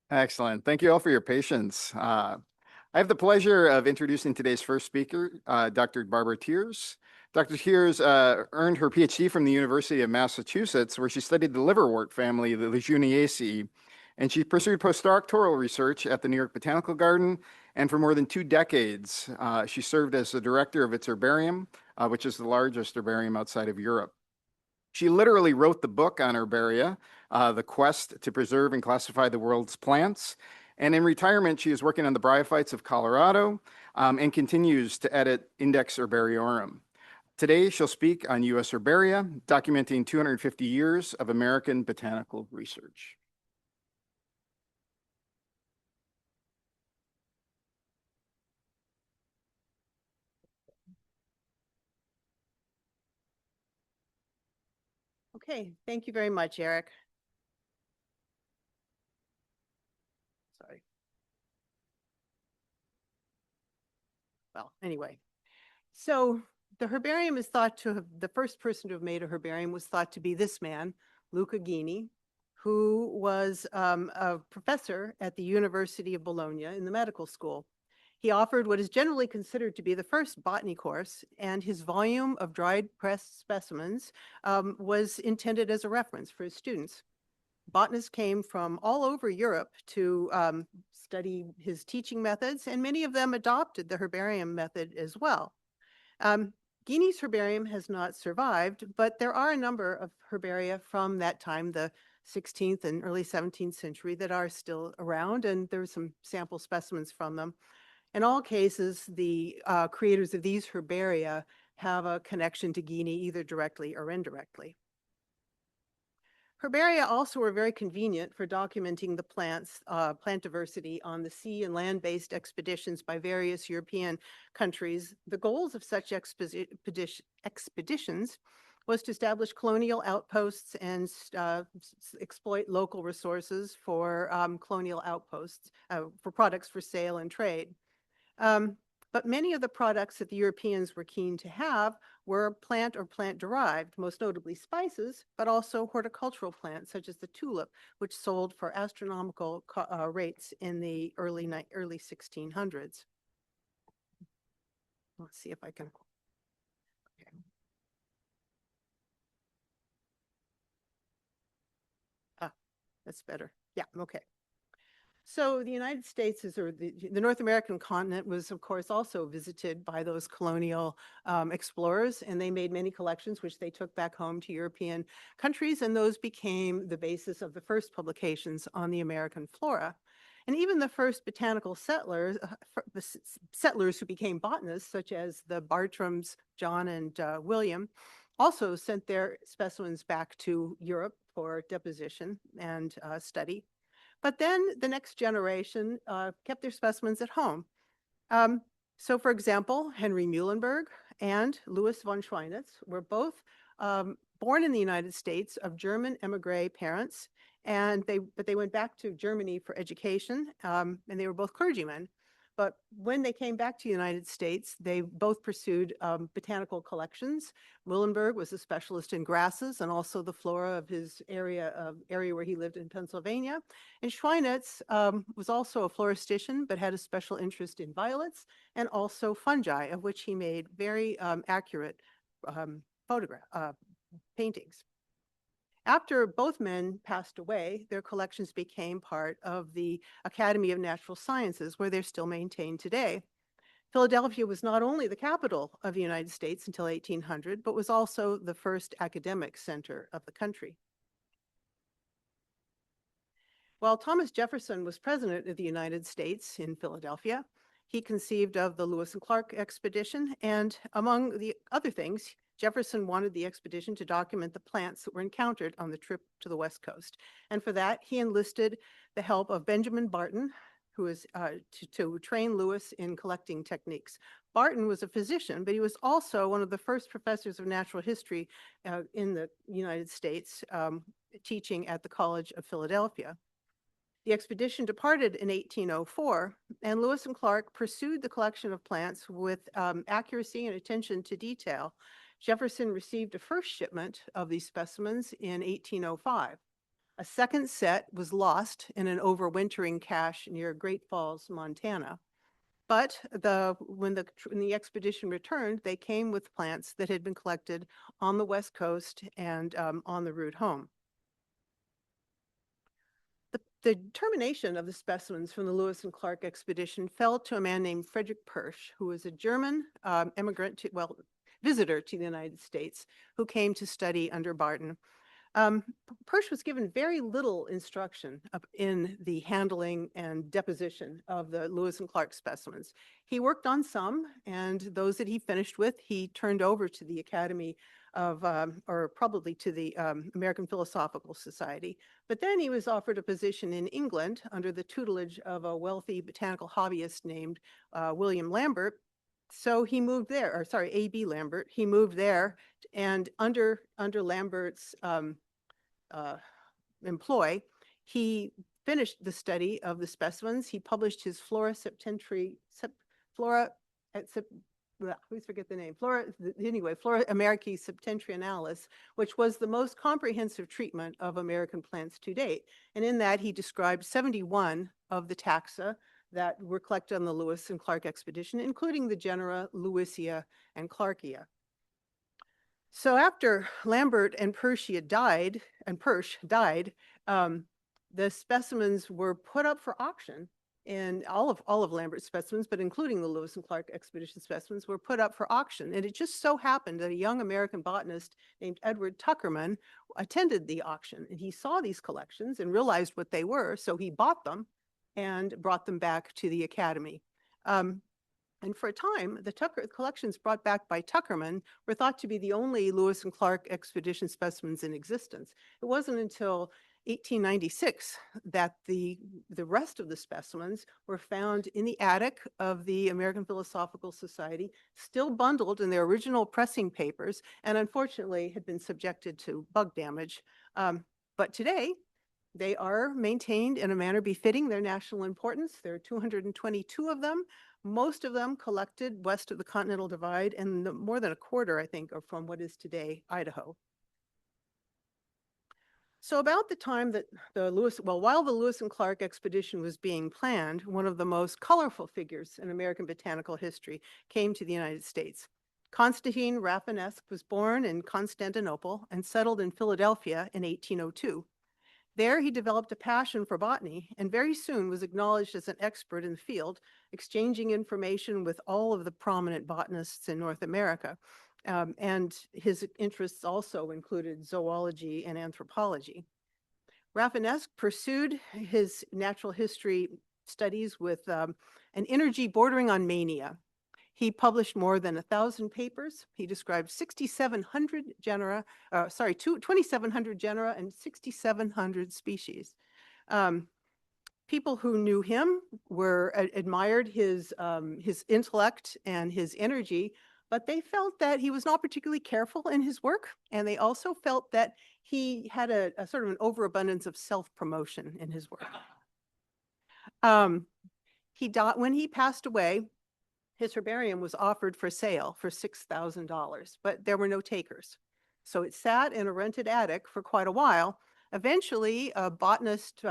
Excellent. Thank you all for your patience. I have the pleasure of introducing today's first speaker, Dr. Barbara Tears. Dr. Tears earned her PhD from the University of Massachusetts, where she studied the liverwort family, the Leguniaceae, and she pursued postdoctoral research at the New York Botanical Garden. And for more than 2 decades, she served as the director of its herbarium, which is the largest herbarium outside of Europe. She literally wrote the book on herbaria, The Quest to Preserve and Classify the World's Plants. And in retirement, she is working on the bryophytes of Colorado and continues to edit Index Herbariorum. Today, she'll speak on U.S. herbaria, documenting 250 years of American botanical research. Okay, thank you very much, Eric. Sorry. Well, anyway, so the herbarium is thought to have, the first person to have made a herbarium was thought to be this man, Luca Ghini, who was a professor at the University of Bologna in the medical school. He offered what is generally considered to be the first botany course, and his volume of dried pressed specimens was intended as a reference for his students. Botanists came from all over Europe to study his teaching methods, and many of them adopted the herbarium method as well. Ghini's herbarium has not survived, but there are a number of herbaria from that time, the 16th and early 17th century, that are still around, and there are some sample specimens from them. In all cases, the creators of these herbaria have a connection to Ghini either directly or indirectly. Herbaria also were very convenient for documenting the plant diversity on the sea and land-based expeditions by various European countries. The goals of such expeditions was to establish colonial outposts and exploit local resources for colonial outposts, for products for sale and trade. But many of the products that the Europeans were keen to have were plant or plant-derived, most notably spices, but also horticultural plants such as the tulip, which sold for astronomical rates in the early 1600s. Let's see if I can. Okay. Ah, that's better. Yeah, okay. So the United States or the North American continent was, of course, also visited by those colonial explorers, and they made many collections which they took back home to European countries, and those became the basis of the first publications on the American flora. And even the first botanical settlers, who became botanists, such as the Bartrams, John and William, also sent their specimens back to Europe for deposition and study. But then the next generation kept their specimens at home. So for example, Henry Muhlenberg and Louis von Schweinitz were both born in the United States of German emigre parents, but they went back to Germany for education, and they were both clergymen. But when they came back to the United States, they both pursued botanical collections. Muhlenberg was a specialist in grasses and also the flora of his area where he lived in Pennsylvania. And Schweinitz was also a floristician, but had a special interest in violets and also fungi, of which he made very accurate paintings. After both men passed away, their collections became part of the Academy of Natural Sciences, where they're still maintained today. Philadelphia was not only the capital of the United States until 1800, but was also the first academic center of the country. While Thomas Jefferson was president of the United States in Philadelphia, he conceived of the Lewis and Clark expedition, and among the other things, Jefferson wanted the expedition to document the plants that were encountered on the trip to the West Coast. And for that, he enlisted the help of Benjamin Barton, who was to train Lewis in collecting techniques. Barton was a physician, but he was also one of the first professors of natural history in the United States, teaching at the College of Philadelphia. The expedition departed in 1804, and Lewis and Clark pursued the collection of plants with accuracy and attention to detail. Jefferson received a first shipment of these specimens in 1805. A second set was lost in an overwintering cache near Great Falls, Montana. But when the expedition returned, they came with plants that had been collected on the West Coast and on the route home. The determination of the specimens from the Lewis and Clark expedition fell to a man named Frederick Persch, who was a German visitor to the United States, who came to study under Barton. Persch was given very little instruction in the handling and deposition of the Lewis and Clark specimens. He worked on some, and those that he finished with, he turned over to the Academy of, or probably to the American Philosophical Society. But then he was offered a position in England under the tutelage of a wealthy botanical hobbyist named William Lambert. So he moved there, or sorry, A.B. Lambert. He moved there, and under Lambert's employ, he finished the study of the specimens. He published his Flora Americae Septentrionalis, which was the most comprehensive treatment of American plants to date. And in that, he described 71 of the taxa that were collected on the Lewis and Clark expedition, including the genera Lewisia and Clarkia. So after Lambert and Persch died, the specimens were put up for auction, and all of Lambert's specimens, but including the Lewis and Clark expedition specimens, were put up for auction. And it just so happened that a young American botanist named Edward Tuckerman attended the auction, and he saw these collections and realized what they were, so he bought them and brought them back to the Academy. And for a time, the collections brought back by Tuckerman were thought to be the only Lewis and Clark expedition specimens in existence. It wasn't until 1896 that the rest of the specimens were found in the attic of the American Philosophical Society, still bundled in their original pressing papers, and unfortunately had been subjected to bug damage. But today, they are maintained in a manner befitting their national importance. There are 222 of them, most of them collected west of the Continental Divide, and more than a quarter, I think, are from what is today Idaho. So about the time that while the Lewis and Clark expedition was being planned, one of the most colorful figures in American botanical history came to the United States. Constantine Rafinesque was born in Constantinople and settled in Philadelphia in 1802. There, he developed a passion for botany and very soon was acknowledged as an expert in the field, exchanging information with all of the prominent botanists in North America. And his interests also included zoology and anthropology. Rafinesque pursued his natural history studies with an energy bordering on mania. He published more than 1,000 papers. He described 2,700 genera and 6,700 species. People who knew him admired his intellect and his energy, but they felt that he was not particularly careful in his work, and they also felt that he had a sort of an overabundance of self-promotion in his work. When he passed away, his herbarium was offered for sale for $6,000, but there were no takers. So it sat in a rented attic for quite a while. Eventually, a botanist,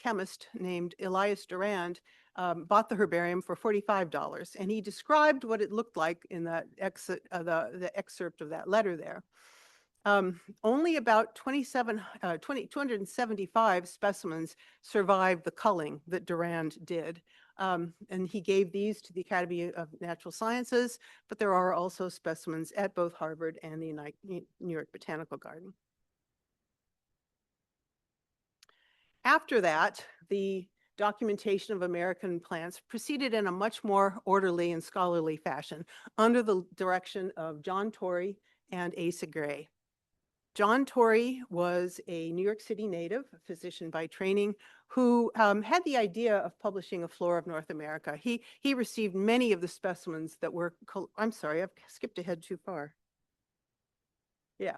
chemist named Elias Durand bought the herbarium for $45, and he described what it looked like in the excerpt of that letter there. Only about 275 specimens survived the culling that Durand did. And he gave these to the Academy of Natural Sciences, but there are also specimens at both Harvard and the New York Botanical Garden. After that, the documentation of American plants proceeded in a much more orderly and scholarly fashion under the direction of John Torrey and Asa Gray. John Torrey was a New York City native, a physician by training, who had the idea of publishing a flora of North America. He received many of the specimens that were, I'm sorry, I've skipped ahead too far. Yeah.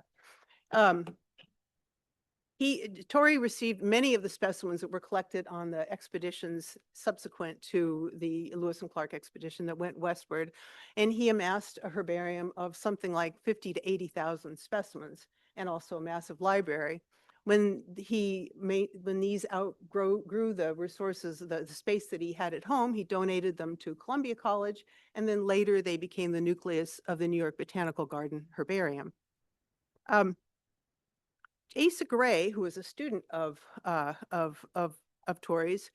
Torrey received many of the specimens that were collected on the expeditions subsequent to the Lewis and Clark expedition that went westward, and he amassed a herbarium of something like 50 to 80,000 specimens, and also a massive library. When these grew the resources, the space that he had at home, he donated them to Columbia College, and then later they became the nucleus of the New York Botanical Garden Herbarium. Asa Gray, who was a student of Torrey's,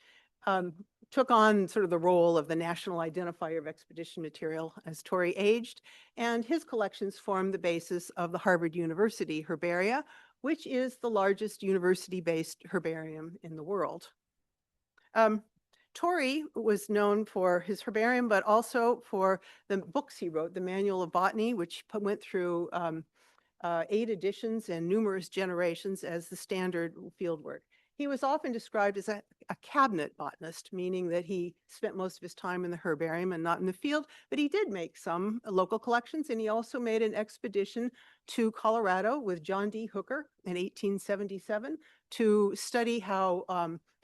took on sort of the role of the national identifier of expedition material as Torrey aged, and his collections formed the basis of the Harvard University herbaria, which is the largest university-based herbarium in the world. Torrey was known for his herbarium, but also for the books he wrote, the Manual of Botany, which went through 8 editions and numerous generations as the standard fieldwork. He was often described as a cabinet botanist, meaning that he spent most of his time in the herbarium and not in the field, but he did make some local collections, and he also made an expedition to Colorado with John D. Hooker in 1877 to study how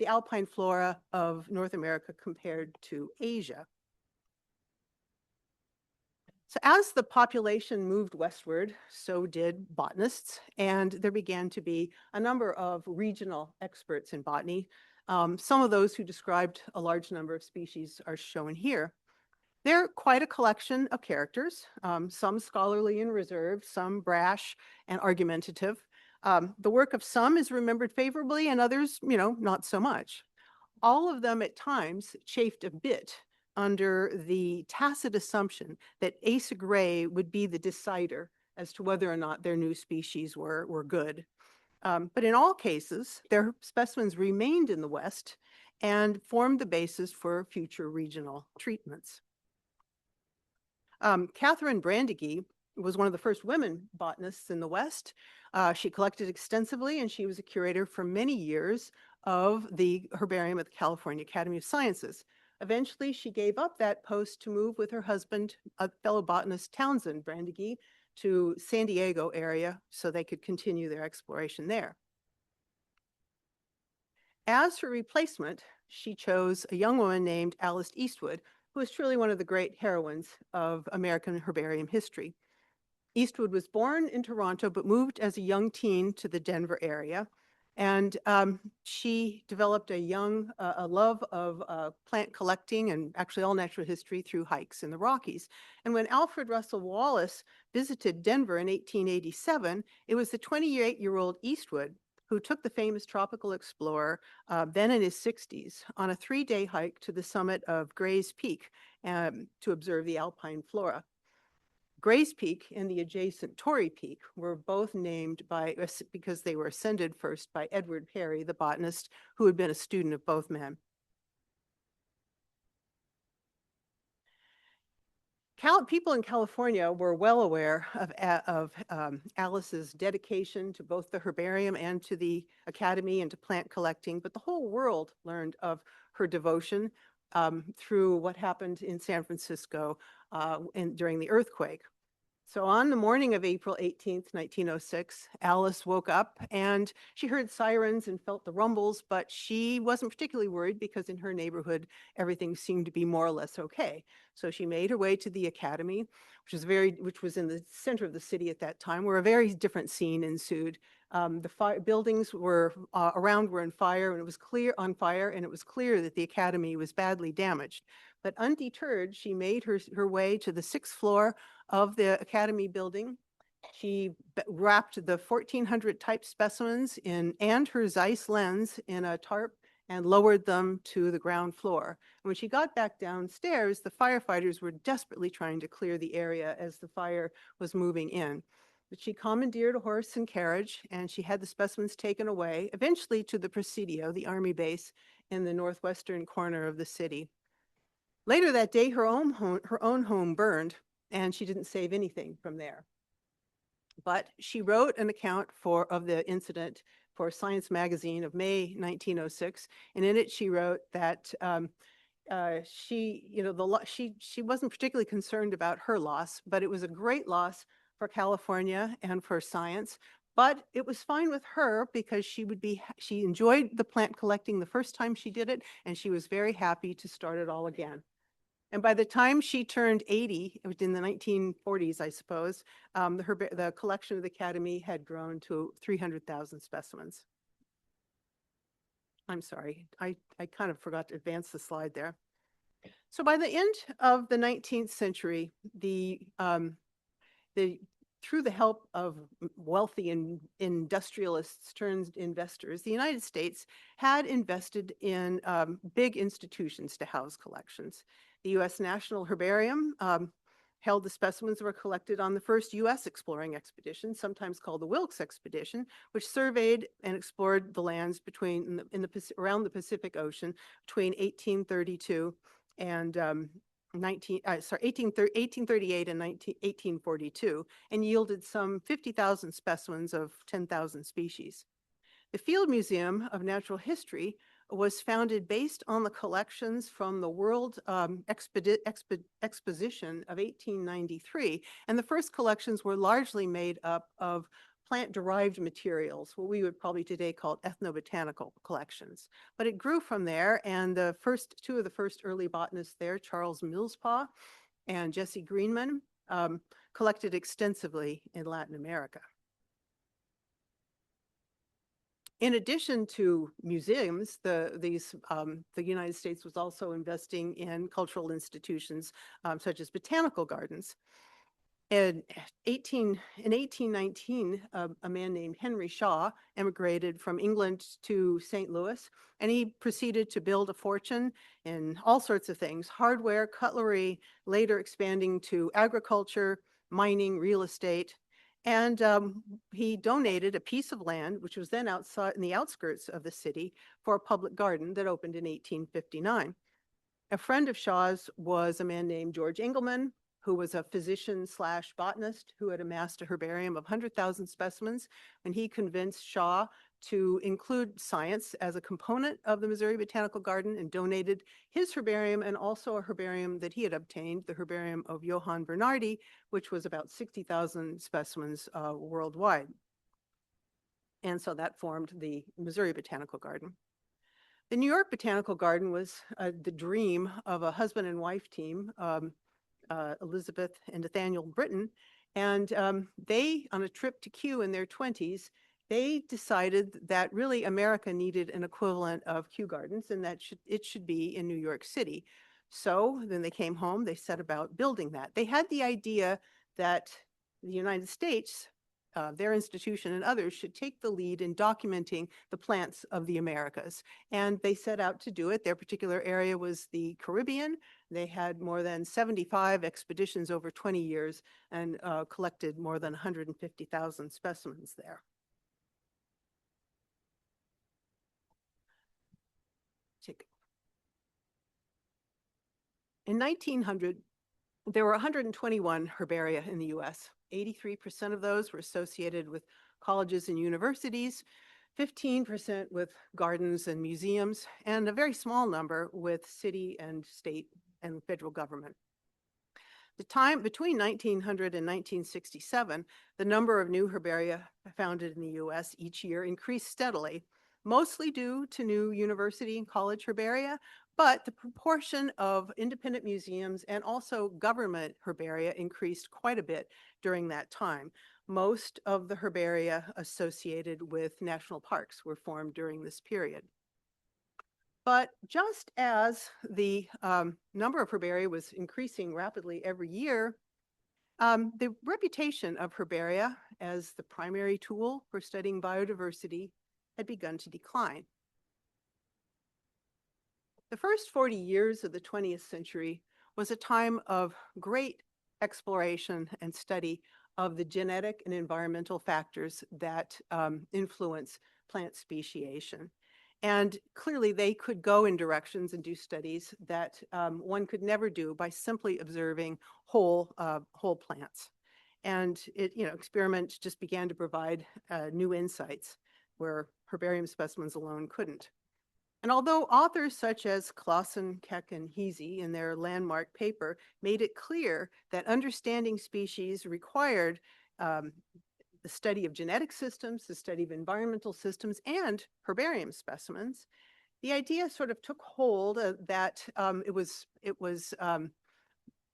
the alpine flora of North America compared to Asia. So as the population moved westward, so did botanists, and there began to be a number of regional experts in botany. Some of those who described a large number of species are shown here. They're quite a collection of characters, some scholarly and reserved, some brash and argumentative. The work of some is remembered favorably and others, not so much. All of them at times chafed a bit under the tacit assumption that Asa Gray would be the decider as to whether or not their new species were good. But in all cases, their specimens remained in the West and formed the basis for future regional treatments. Catherine Brandegee was one of the first women botanists in the West. She collected extensively, and she was a curator for many years of the herbarium at the California Academy of Sciences. Eventually, she gave up that post to move with her husband, a fellow botanist, Townsend Brandegee, to San Diego area so they could continue their exploration there. As her replacement, she chose a young woman named Alice Eastwood, who is truly one of the great heroines of American herbarium history. Eastwood was born in Toronto, but moved as a young teen to the Denver area. And she developed a love of plant collecting and actually all natural history through hikes in the Rockies. And when Alfred Russel Wallace visited Denver in 1887, it was the 28-year-old Eastwood who took the famous tropical explorer, then in his 60s, on a 3-day hike to the summit of Gray's Peak to observe the alpine flora. Gray's Peak and the adjacent Torrey Peak were both named because they were ascended first by Edward Perry, the botanist, who had been a student of both men. People in California were well aware of Alice's dedication to both the herbarium and to the academy and to plant collecting, but the whole world learned of her devotion through what happened in San Francisco during the earthquake. So on the morning of April 18th, 1906, Alice woke up and she heard sirens and felt the rumbles, but she wasn't particularly worried because in her neighborhood, everything seemed to be more or less okay. So she made her way to the academy, which was in the center of the city at that time, where a very different scene ensued. The buildings were around were on fire, and it was clear that the academy was badly damaged. But undeterred, she made her way to the 6th floor of the academy building. She wrapped the 1,400 type specimens and her Zeiss lens in a tarp and lowered them to the ground floor. And when she got back downstairs, the firefighters were desperately trying to clear the area as the fire was moving in. But she commandeered a horse and carriage, and she had the specimens taken away, eventually to the Presidio, the army base in the northwestern corner of the city. Later that day, her own home burned, and she didn't save anything from there. But she wrote an account of the incident for Science magazine of May 1906, and in it she wrote that she wasn't particularly concerned about her loss, but it was a great loss for California and for science. But it was fine with her because she enjoyed the plant collecting the first time she did it, and she was very happy to start it all again. And by the time she turned 80, it was in the 1940s, I suppose, the collection of the Academy had grown to 300,000 specimens. I'm sorry, I kind of forgot to advance the slide there. So by the end of the 19th century, the through the help of wealthy and industrialists turned investors, the United States had invested in big institutions to house collections. The U.S. National Herbarium held the specimens that were collected on the first U.S. exploring expedition, sometimes called the Wilkes Expedition, which surveyed and explored the lands between around the Pacific Ocean between 1832 and 1838 and 1842, and yielded some 50,000 specimens of 10,000 species. The Field Museum of Natural History was founded based on the collections from the World Exposition of 1893, and the first collections were largely made up of plant-derived materials, what we would probably today call ethnobotanical collections. But it grew from there, and two of the first early botanists there, Charles Millspaugh and Jesse Greenman, collected extensively in Latin America. In addition to museums, the United States was also investing in cultural institutions such as botanical gardens. In 1819, a man named Henry Shaw emigrated from England to St. Louis, and he proceeded to build a fortune in all sorts of things: hardware, cutlery, later expanding to agriculture, mining, real estate. And he donated a piece of land, which was then outside in the outskirts of the city, for a public garden that opened in 1859. A friend of Shaw's was a man named George Engelmann, who was a physician/botanist who had amassed a herbarium of 100,000 specimens, and he convinced Shaw to include science as a component of the Missouri Botanical Garden and donated his herbarium and also a herbarium that he had obtained, the herbarium of Johann Bernardi, which was about 60,000 specimens worldwide. And so that formed the Missouri Botanical Garden. The New York Botanical Garden was the dream of a husband and wife team, Elizabeth and Nathaniel Britton, and they, on a trip to Kew in their 20s, they decided that really America needed an equivalent of Kew Gardens, and that it should be in New York City. So then they came home, they set about building that. They had the idea that the United States, their institution and others, should take the lead in documenting the plants of the Americas. And they set out to do it. Their particular area was the Caribbean. They had more than 75 expeditions over 20 years and collected more than 150,000 specimens there. In 1900, there were 121 herbaria in the US. 83% of those were associated with colleges and universities, 15% with gardens and museums, and a very small number with city and state and federal government. The time between 1900 and 1967, the number of new herbaria founded in the US each year increased steadily, mostly due to new university and college herbaria, but the proportion of independent museums and also government herbaria increased quite a bit during that time. Most of the herbaria associated with national parks were formed during this period. But just as the number of herbaria was increasing rapidly every year, the reputation of herbaria as the primary tool for studying biodiversity had begun to decline. The first 40 years of the 20th century was a time of great exploration and study of the genetic and environmental factors that influence plant speciation. And clearly they could go in directions and do studies that one could never do by simply observing whole plants. And experiments just began to provide new insights where herbarium specimens alone couldn't. And although authors such as Clausen, Keck, and Heasey in their landmark paper made it clear that understanding species required the study of genetic systems, the study of environmental systems, and herbarium specimens, the idea sort of took hold that it was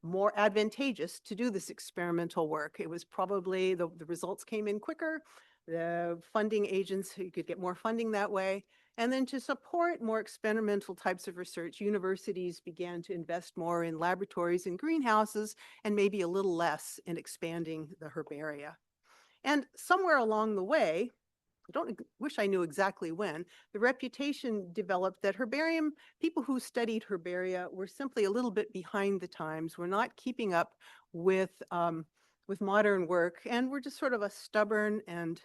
more advantageous to do this experimental work. It was probably, the results came in quicker, the funding agents, you could get more funding that way, And then to support more experimental types of research, universities began to invest more in laboratories and greenhouses and maybe a little less in expanding the herbaria. And somewhere along the way, wish I knew exactly when, the reputation developed that herbarium, people who studied herbaria were simply a little bit behind the times, were not keeping up with modern work, and were just sort of a stubborn and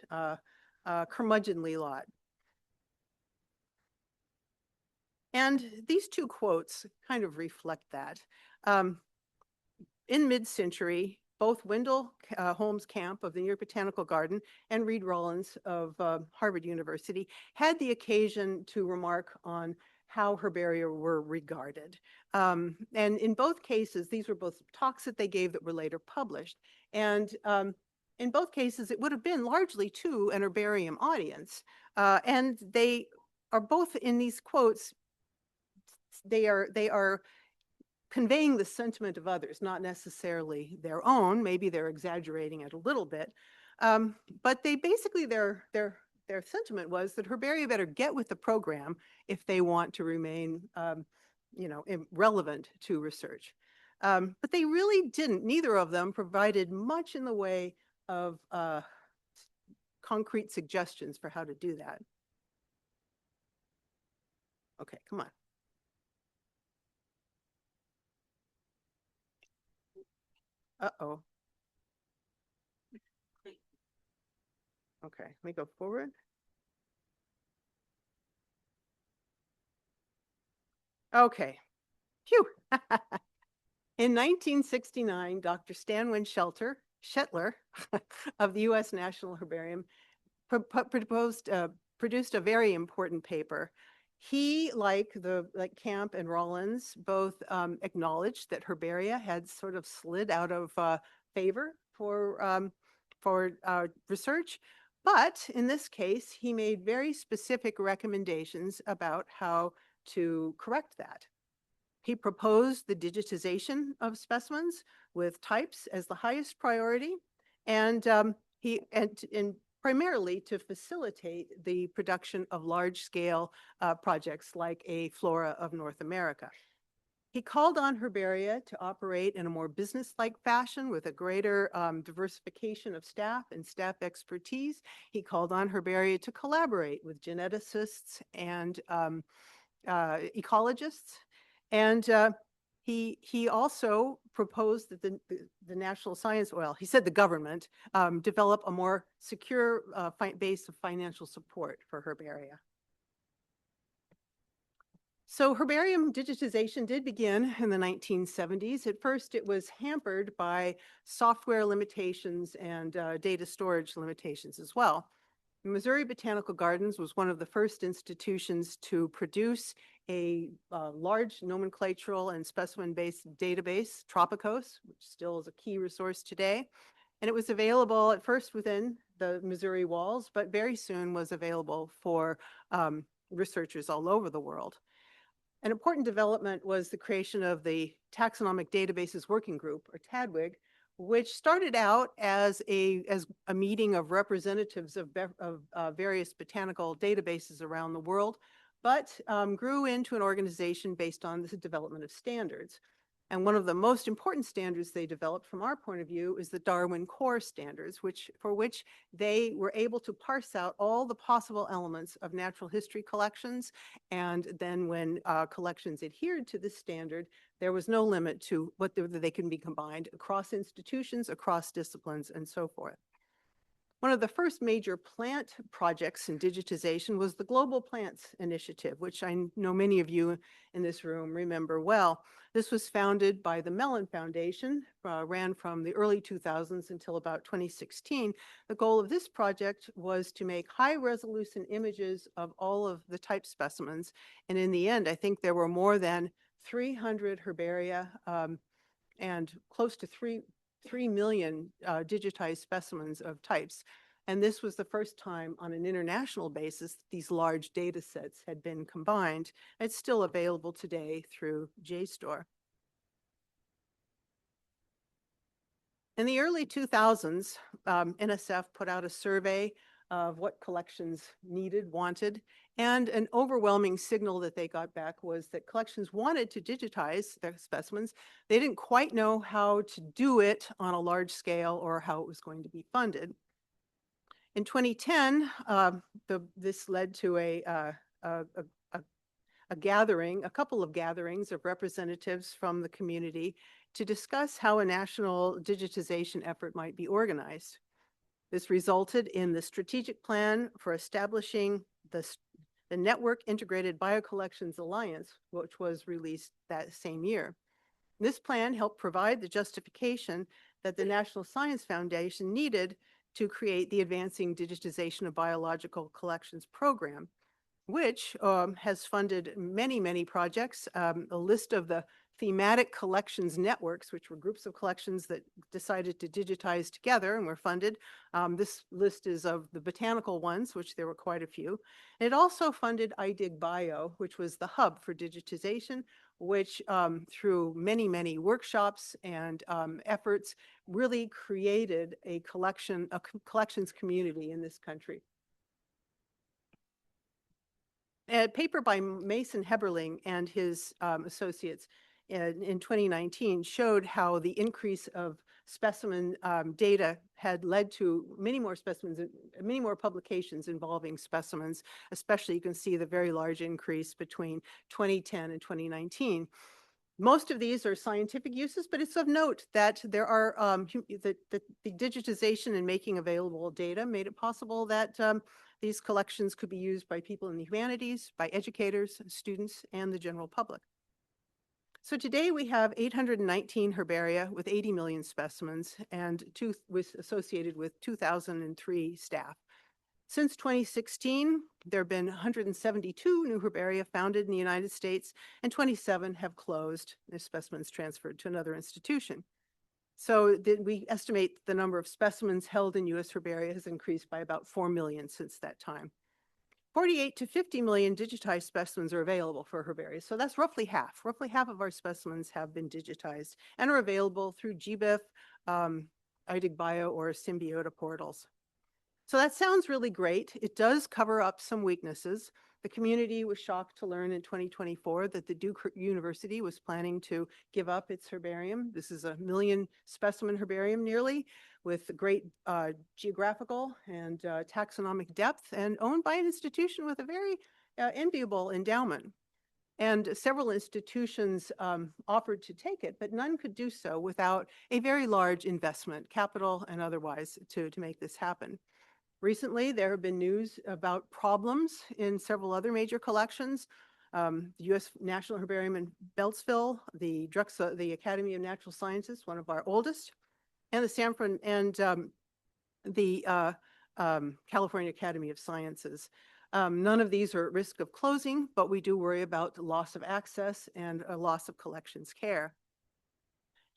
curmudgeonly lot. And these two quotes kind of reflect that. In mid-century, both Wendell Holmes Camp of the New York Botanical Garden and Reed Rollins of Harvard University had the occasion to remark on how herbaria were regarded. And in both cases, these were both talks that they gave that were later published. And in both cases, it would have been largely to an herbarium audience. And they are both in these quotes, they are conveying the sentiment of others, not necessarily their own. Maybe they're exaggerating it a little bit. But they basically, their sentiment was that herbaria better get with the program if they want to remain relevant to research. But they really didn't. Neither of them provided much in the way of concrete suggestions for how to do that. Okay, come on. Uh-oh. Okay, let me go forward. Okay. Phew. In 1969, Dr. Stanwin Shetler of the U.S. National Herbarium produced a very important paper. He, like Camp and Rollins, both acknowledged that herbaria had sort of slid out of favor for research. But in this case, he made very specific recommendations about how to correct that. He proposed the digitization of specimens with types as the highest priority, and primarily to facilitate the production of large-scale projects like a Flora of North America. He called on herbaria to operate in a more business-like fashion with a greater diversification of staff and staff expertise. He called on herbaria to collaborate with geneticists and ecologists. And he also proposed that the national science, he said the government, develop a more secure base of financial support for herbaria. So herbarium digitization did begin in the 1970s. At first, it was hampered by software limitations and data storage limitations as well. Missouri Botanical Gardens was one of the first institutions to produce a large nomenclatural and specimen-based database, Tropicos, which still is a key resource today. And it was available at first within the Missouri walls, but very soon was available for researchers all over the world. An important development was the creation of the Taxonomic Databases Working Group, or TADWIG, which started out as a meeting of representatives of various botanical databases around the world, but grew into an organization based on the development of standards. And one of the most important standards they developed from our point of view is the Darwin Core Standards, for which they were able to parse out all the possible elements of natural history collections. And then when collections adhered to this standard, there was no limit to whether they can be combined across institutions, across disciplines, and so forth. One of the first major plant projects in digitization was the Global Plants Initiative, which I know many of you in this room remember well. This was founded by the Mellon Foundation, ran from the early 2000s until about 2016. The goal of this project was to make high-resolution images of all of the type specimens. And in the end, I think there were more than 300 herbaria and close to 3 million digitized specimens of types. And this was the first time on an international basis these large data sets had been combined. It's still available today through JSTOR. In the early 2000s, NSF put out a survey of what collections needed, wanted, And an overwhelming signal that they got back was that collections wanted to digitize their specimens. They didn't quite know how to do it on a large scale or how it was going to be funded. In 2010, this led to a gathering, a couple of gatherings of representatives from the community to discuss how a national digitization effort might be organized. This resulted in the strategic plan for establishing the Network Integrated Biocollections Alliance, which was released that same year. This plan helped provide the justification that the National Science Foundation needed to create the Advancing Digitization of Biological Collections program, which has funded many, many projects. A list of the thematic collections networks, which were groups of collections that decided to digitize together and were funded. This list is of the botanical ones, which there were quite a few. It also funded iDigBio, which was the hub for digitization, which through many, many workshops and efforts really created a collections community in this country. A paper by Mason Heberling and his associates in 2019 showed how the increase of specimen data had led to many more specimens, many more publications involving specimens. Especially, you can see the very large increase between 2010 and 2019. Most of these are scientific uses, but it's of note that there are that the digitization and making available data made it possible that these collections could be used by people in the humanities, by educators, students, and the general public. So today we have 819 herbaria with 80 million specimens and associated with 2,003 staff. Since 2016, there have been 172 new herbaria founded in the United States, and 27 have closed, their specimens transferred to another institution. So we estimate the number of specimens held in U.S. herbaria has increased by about 4 million since that time. 48 to 50 million digitized specimens are available for herbaria, so that's roughly half. Roughly half of our specimens have been digitized and are available through GBIF, iDigBio, or Symbiota portals. So that sounds really great. It does cover up some weaknesses. The community was shocked to learn in 2024 that the Duke University was planning to give up its herbarium. This is a 1 million specimen herbarium nearly, with great geographical and taxonomic depth, and owned by an institution with a very enviable endowment. And several institutions offered to take it, but none could do so without a very large investment, capital and otherwise, to make this happen. Recently, there have been news about problems in several other major collections. The U.S. National Herbarium in Beltsville, the Academy of Natural Sciences, one of our oldest, and the California Academy of Sciences. None of these are at risk of closing, but we do worry about the loss of access and a loss of collections care.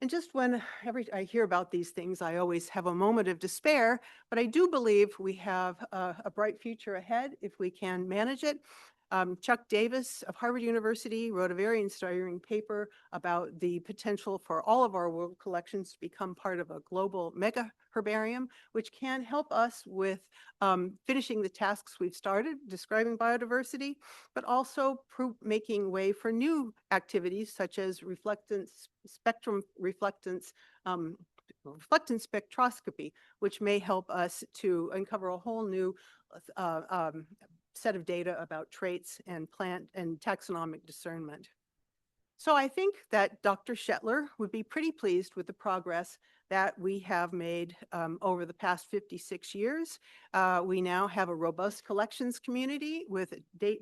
And just whenever I hear about these things, I always have a moment of despair, but I do believe we have a bright future ahead if we can manage it. Chuck Davis of Harvard University wrote a very inspiring paper about the potential for all of our world collections to become part of a global mega herbarium, which can help us with finishing the tasks we've started, describing biodiversity, but also making way for new activities such as spectrum reflectance spectroscopy, which may help us to uncover a whole new set of data about traits and plant and taxonomic discernment. So I think that Dr. Shetler would be pretty pleased with the progress that we have made over the past 56 years. We now have a robust collections community with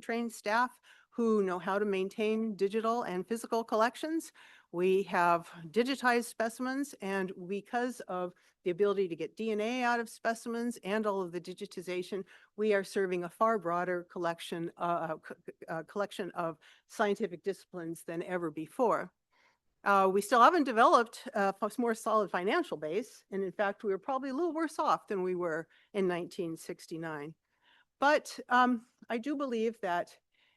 trained staff who know how to maintain digital and physical collections. We have digitized specimens, and because of the ability to get DNA out of specimens and all of the digitization, we are serving a far broader collection of scientific disciplines than ever before. We still haven't developed a more solid financial base, and in fact, we were probably a little worse off than we were in 1969. But I do believe that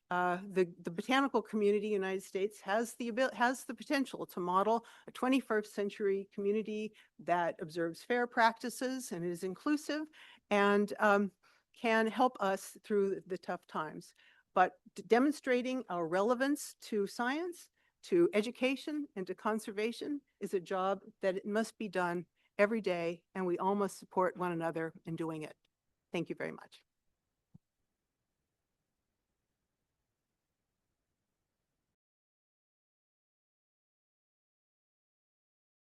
the botanical community in the United States has the potential to model a 21st century community that observes fair practices and is inclusive and can help us through the tough times. But demonstrating our relevance to science, to education, and to conservation is a job that it must be done every day, and we all must support one another in doing it. Thank you very much.